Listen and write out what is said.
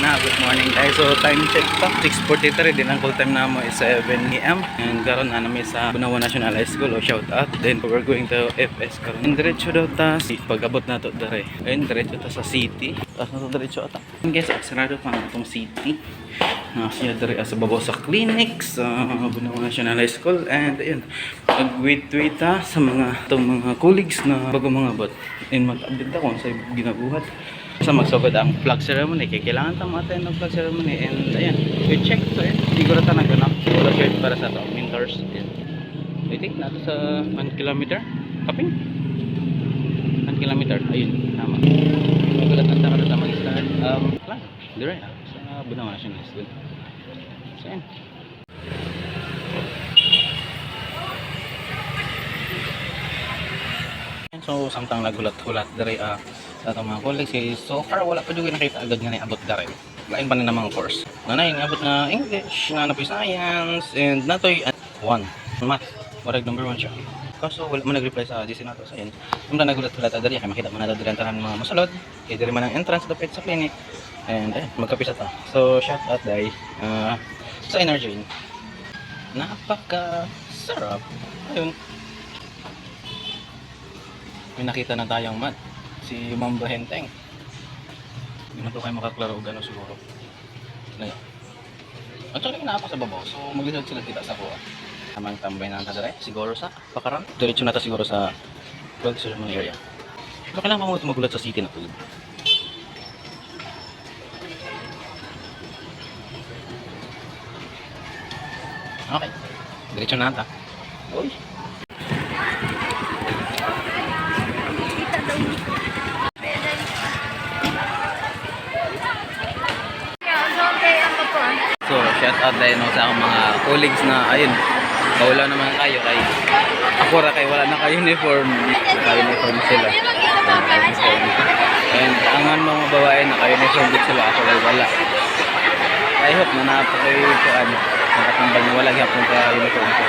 Good morning guys. So time check pa 6:43 din ang call time namo is 7 AM. And karon na namin sa Bunawan National High School o shout out. Then we're going to FS karon. And diretso daw ta si pag-abot nato dere. And diretso ta sa city. Tapos na diretso ata. Guys, sarado pa itong city. Siya dere sa babaw sa clinic sa Bunawan National High School. And ayun, nag-wait ta sa mga colleagues na bago mga bot. And mag-update ako sa ginabuhat. Sa magsugod ang flag ceremony, kaya kailangan tayong attend ng flag ceremony. And ayan, we check to it. Siguro tayo nag-ganap. Wala shirt para sa ito, mentors. We take nato sa 1 kilometer. Kaping? 1 kilometer. Ayun, tama. Magulat na tayo sa mag-start. Flag. Dire, sa Bunawan National School. So ayan. So, samtang nagulat-hulat dari sa itong mga colleagues. So far, wala pa juga nakita agad nga na abot dari. Lain pa na namang course. Nanay, abot na English, na napoy science, and natoy 1. Math. Warag number 1 siya. Kaso, wala mo nag-reply sa GC nato sa science. Samtang nagulat-hulat dari, kaya makita mo na dari ang tanan mga masalod. Kaya dari man ang entrance dapit sa clinic. And ayun, magkapisa ta. So, shout out dahil sa Energy. Napaka-sarap. Ayun. May nakita na tayong mat. Si Ma'am Bahenteng. Hindi man ito kayo makaklaro o gano'n siguro. Ngayon. At saka na ako sa babaw. So maglisod sila kita sa kuha. Tamang tambay na nata siguro sa Pakaran. Diretso na ta siguro sa flag ceremony area. Pero kailangan mo magulat sa city na to. Okay. Diretso na ta. Uy. So, shout out dahil sa akong mga colleagues na ayun, wala naman kayo kay ako ra kay wala na uniform. Naka-uniform sila. And ang mga babae naka-uniform din sila, ako kay wala. I hope na napakay ko nakatambal na wala gyapon ka uniform ko.